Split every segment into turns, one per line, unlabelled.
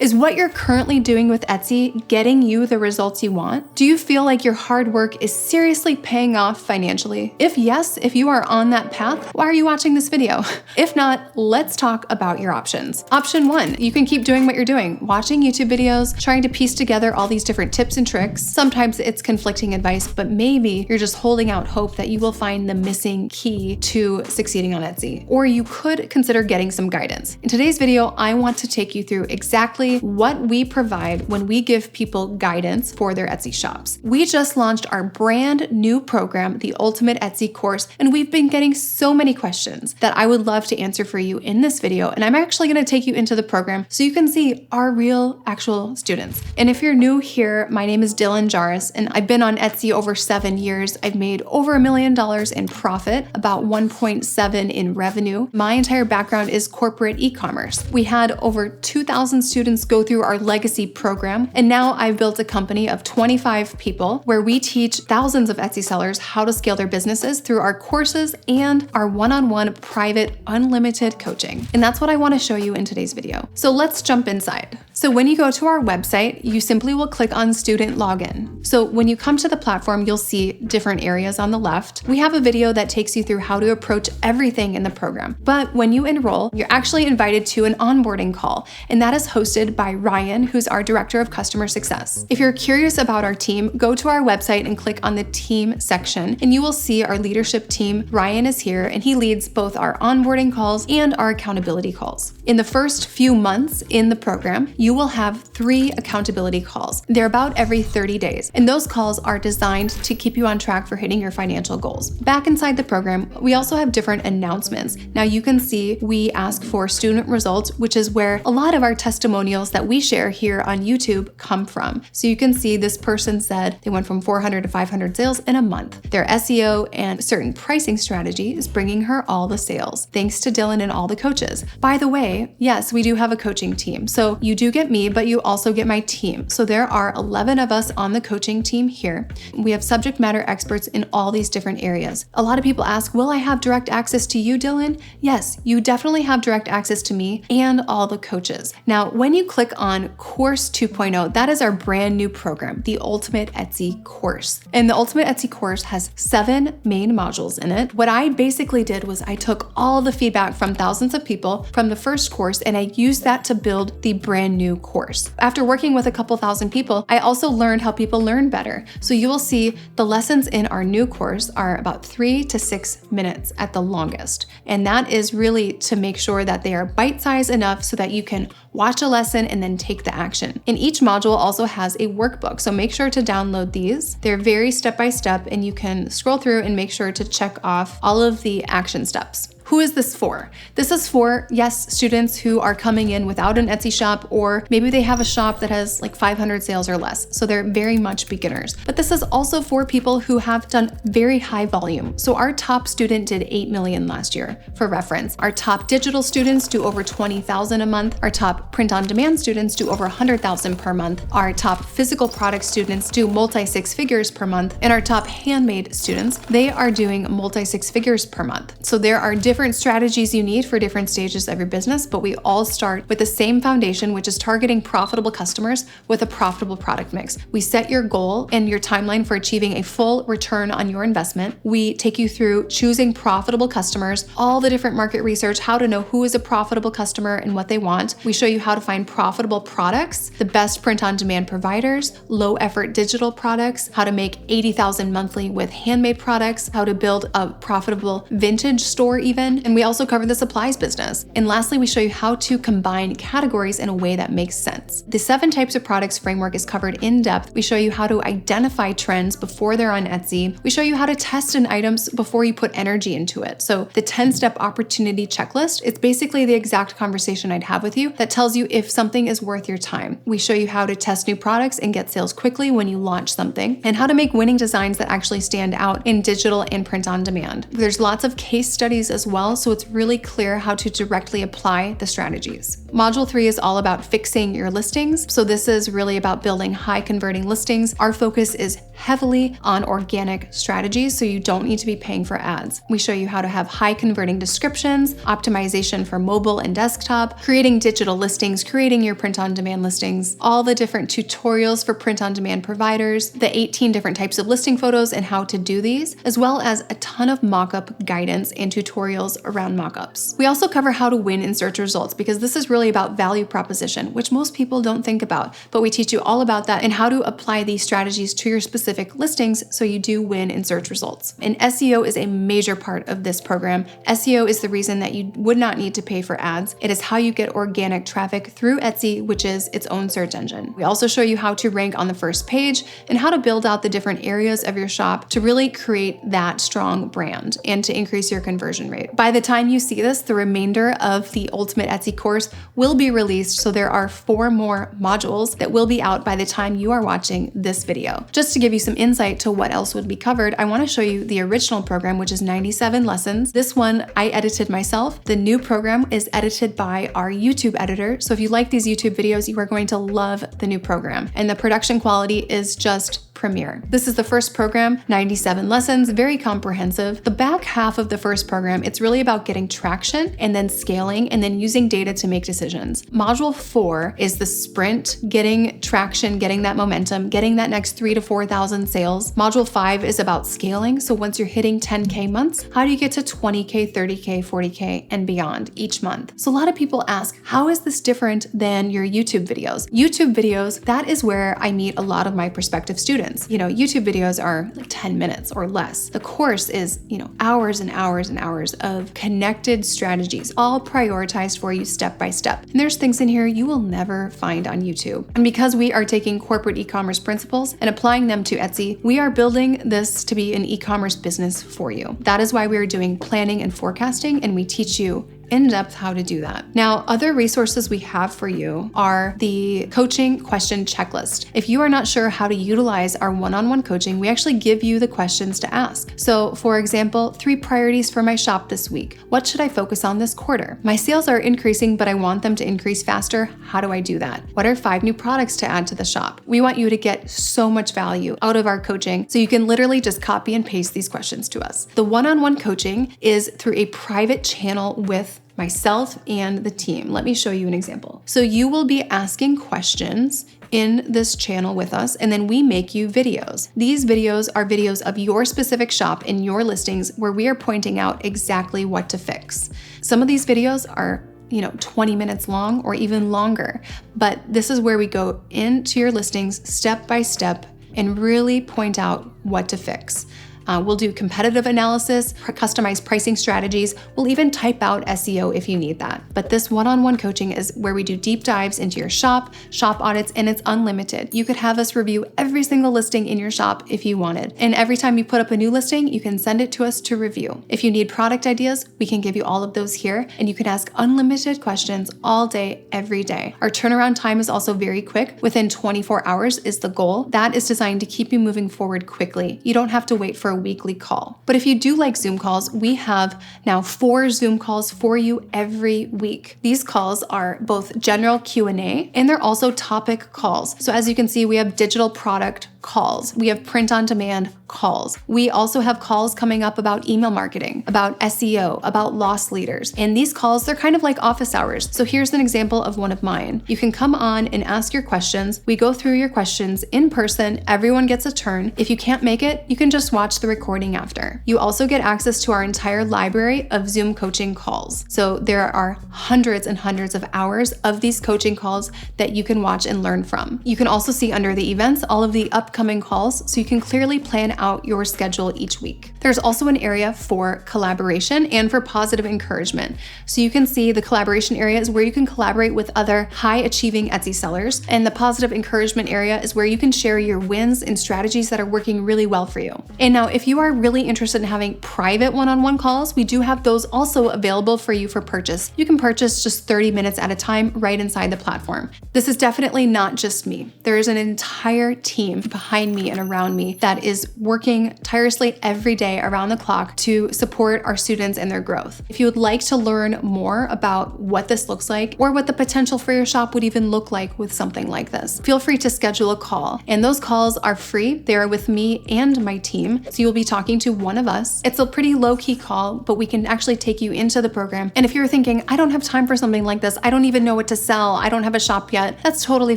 Is what you're currently doing with Etsy getting you the results you want? Do you feel like your hard work is seriously paying off financially? If yes, if you are on that path, why are you watching this video? If not, let's talk about your options. Option 1, you can keep doing what you're doing, watching YouTube videos, trying to piece together all these different tips and tricks. Sometimes it's conflicting advice, but maybe you're just holding out hope that you will find the missing key to succeeding on Etsy. Or you could consider getting some guidance. In today's video, I want to take you through exactly what we provide when we give people guidance for their Etsy shops. We just launched our brand new program, the Ultimate Etsy Course, and we've been getting so many questions that I would love to answer for you in this video. And I'm actually going to take you into the program so you can see our real, actual students. And if you're new here, my name is Dylan Jaris, and I've been on Etsy over 7 years. I've made over $1 million in profit, about 1.7 in revenue. My entire background is corporate e-commerce. We had over 2,000 students go through our legacy program, and now I've built a company of 25 people where we teach thousands of Etsy sellers how to scale their businesses through our courses and our one-on-one private unlimited coaching. And that's what I want to show you in today's video. So let's jump inside. So when you go to our website, you simply will click on student login. So when you come to the platform, you'll see different areas on the left. We have a video that takes you through how to approach everything in the program. But when you enroll, you're actually invited to an onboarding call, and that is hosted by Ryan, who's our Director of Customer Success. If you're curious about our team, go to our website and click on the team section, and you will see our leadership team. Ryan is here, and he leads both our onboarding calls and our accountability calls. In the first few months in the program, you will have 3 accountability calls. They're about every 30 days, and those calls are designed to keep you on track for hitting your financial goals. Back inside the program, we also have different announcements. Now you can see we ask for student results, which is where a lot of our testimonials that we share here on YouTube come from. So you can see this person said they went from 400 to 500 sales in a month. Their SEO and certain pricing strategy is bringing her all the sales, thanks to Dylan and all the coaches. By the way, yes, we do have a coaching team. So you do get me, but you also get my team. So there are 11 of us on the coaching team here. We have subject matter experts in all these different areas. A lot of people ask, will I have direct access to you, Dylan? Yes, you definitely have direct access to me and all the coaches. Now, when you click on Course 2.0, that is our brand new program, the Ultimate Etsy Course. And the Ultimate Etsy Course has 7 main modules in it. What I basically did was I took all the feedback from thousands of people from the first course, and I used that to build the brand new course. After working with a couple thousand people, I also learned how people learn better. So you will see the lessons in our new course are about 3 to 6 minutes at the longest. And that is really to make sure that they are bite-sized enough so that you can watch a lesson and then take the action. And each module also has a workbook, so make sure to download these. They're very step-by-step, and you can scroll through and make sure to check off all of the action steps. Who is this for? This is for, yes, students who are coming in without an Etsy shop, or maybe they have a shop that has like 500 sales or less. So they're very much beginners. But this is also for people who have done very high volume. So our top student did 8 million last year, for reference. Our top digital students do over 20,000 a month. Our top print-on-demand students do over 100,000 per month. Our top physical product students do multi-6 figures per month. And our top handmade students, they are doing multi-6 figures per month. So there are different strategies you need for different stages of your business, but we all start with the same foundation, which is targeting profitable customers with a profitable product mix. We set your goal and your timeline for achieving a full return on your investment. We take you through choosing profitable customers, all the different market research, how to know who is a profitable customer and what they want. We show you how to find profitable products, the best print-on-demand providers, low-effort digital products, how to make 80,000 monthly with handmade products, how to build a profitable vintage store even, and we also cover the supplies business. And lastly, we show you how to combine categories in a way that makes sense. The 7 types of products framework is covered in depth. We show you how to identify trends before they're on Etsy. We show you how to test an item before you put energy into it. So the 10-step opportunity checklist, it's basically the exact conversation I'd have with you that tells you if something is worth your time. We show you how to test new products and get sales quickly when you launch something, and how to make winning designs that actually stand out in digital and print on demand. There's lots of case studies as well, so it's really clear how to directly apply the strategies. Module 3 is all about fixing your listings. So this is really about building high converting listings. Our focus is heavily on organic strategies, so you don't need to be paying for ads. We show you how to have high converting descriptions, optimization for mobile and desktop, creating digital listings, creating your print-on-demand listings, all the different tutorials for print-on-demand providers, the 18 different types of listing photos and how to do these, as well as a ton of mockup guidance and tutorials around mockups. We also cover how to win in search results, because this is really about value proposition, which most people don't think about, but we teach you all about that and how to apply these strategies to your specific listings so you do win in search results. And SEO is a major part of this program. SEO is the reason that you would not need to pay for ads. It is how you get organic traffic through Etsy, which is its own search engine. We also show you how to rank on the first page and how to build out the different areas of your shop to really create that strong brand and to increase your conversion rate. By the time you see this, the remainder of the Ultimate Etsy course will be released, so there are 4 more modules that will be out by the time you are watching this video. Just to give you some insight to what else would be covered, I want to show you the original program, which is 97 lessons. This one I edited myself. The new program is edited by our YouTube editor, so if you like these YouTube videos, you are going to love the new program. And the production quality is just premier. This is the first program, 97 lessons, very comprehensive. The back half of the first program, it's really about getting traction and then scaling and then using data to make decisions. Module 4 is the sprint, getting traction, getting that momentum, getting that next 3,000 to 4,000 sales. Module 5 is about scaling. So once you're hitting 10K months, how do you get to 20K, 30K, 40K, and beyond each month? So a lot of people ask, how is this different than your YouTube videos? YouTube videos, that is where I meet a lot of my prospective students. YouTube videos are like 10 minutes or less. The course is, hours and hours and hours of connected strategies, all prioritized for you step by step. And there's things in here you will never find on YouTube. And because we are taking corporate e-commerce principles and applying them to Etsy, we are building this to be an e-commerce business for you. That is why we are doing planning and forecasting, and we teach you in depth how to do that. Now, other resources we have for you are the coaching question checklist. If you are not sure how to utilize our one-on-one coaching, we actually give you the questions to ask. So for example, 3 priorities for my shop this week. What should I focus on this quarter? My sales are increasing, but I want them to increase faster. How do I do that? What are 5 new products to add to the shop? We want you to get so much value out of our coaching, so you can literally just copy and paste these questions to us. The one-on-one coaching is through a private channel with myself and the team. Let me show you an example. So you will be asking questions in this channel with us, and then we make you videos. These videos are videos of your specific shop and your listings where we are pointing out exactly what to fix. Some of these videos are 20 minutes long or even longer, but this is where we go into your listings step by step and really point out what to fix. We'll do competitive analysis, customized pricing strategies. We'll even type out SEO if you need that. But this one-on-one coaching is where we do deep dives into your shop audits, and it's unlimited. You could have us review every single listing in your shop if you wanted. And every time you put up a new listing, you can send it to us to review. If you need product ideas, we can give you all of those here, and you can ask unlimited questions all day, every day. Our turnaround time is also very quick. Within 24 hours is the goal. That is designed to keep you moving forward quickly. You don't have to wait for a weekly call. But if you do like Zoom calls, we have now 4 Zoom calls for you every week. These calls are both general Q&A and they're also topic calls. So as you can see, we have digital product calls. We have print on demand calls. We also have calls coming up about email marketing, about SEO, about loss leaders. And these calls, they're kind of like office hours. So here's an example of one of mine. You can come on and ask your questions. We go through your questions in person. Everyone gets a turn. If you can't make it, you can just watch the recording after. You also get access to our entire library of Zoom coaching calls. So there are hundreds and hundreds of hours of these coaching calls that you can watch and learn from. You can also see under the events all of the upcoming calls, so you can clearly plan out your schedule each week. There's also an area for collaboration and for positive encouragement. So you can see the collaboration area is where you can collaborate with other high achieving Etsy sellers, and the positive encouragement area is where you can share your wins and strategies that are working really well for you. And now if you are really interested in having private one-on-one calls, we do have those also available for you for purchase. You can purchase just 30 minutes at a time right inside the platform. This is definitely not just me. There is an entire team behind me and around me that is working tirelessly every day around the clock to support our students and their growth. If you would like to learn more about what this looks like or what the potential for your shop would even look like with something like this, feel free to schedule a call. And those calls are free. They are with me and my team. So you'll be talking to one of us. It's a pretty low-key call, but we can actually take you into the program. And if you're thinking, I don't have time for something like this, I don't even know what to sell, I don't have a shop yet, that's totally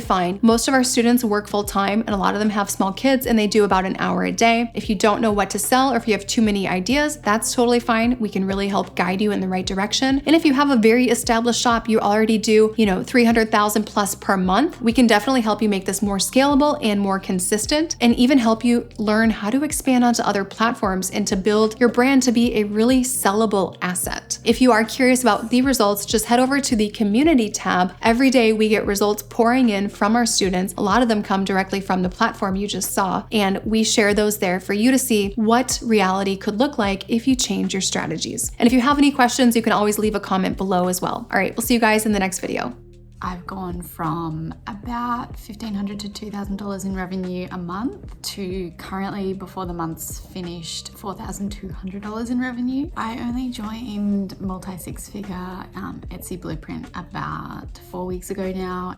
fine. Most of our students work full-time, and a lot of them have small kids, and they do about an hour a day. If you don't know what to sell, or if you have too many ideas, that's totally fine. We can really help guide you in the right direction. And if you have a very established shop, you already do, 300,000 plus per month, we can definitely help you make this more scalable and more consistent, and even help you learn how to expand onto other platforms and to build your brand to be a really sellable asset. If you are curious about the results, just head over to the community tab. Every day we get results pouring in from our students. A lot of them come directly from the platform you just saw, and we share those there for you to see what reality could look like if you change your strategies. And if you have any questions, you can always leave a comment below as well. All right, we'll see you guys in the next video.
I've gone from about $1,500 to $2,000 in revenue a month to currently, before the month's finished, $4,200 in revenue. I only joined multi-six-figure Etsy Blueprint about 4 weeks ago now,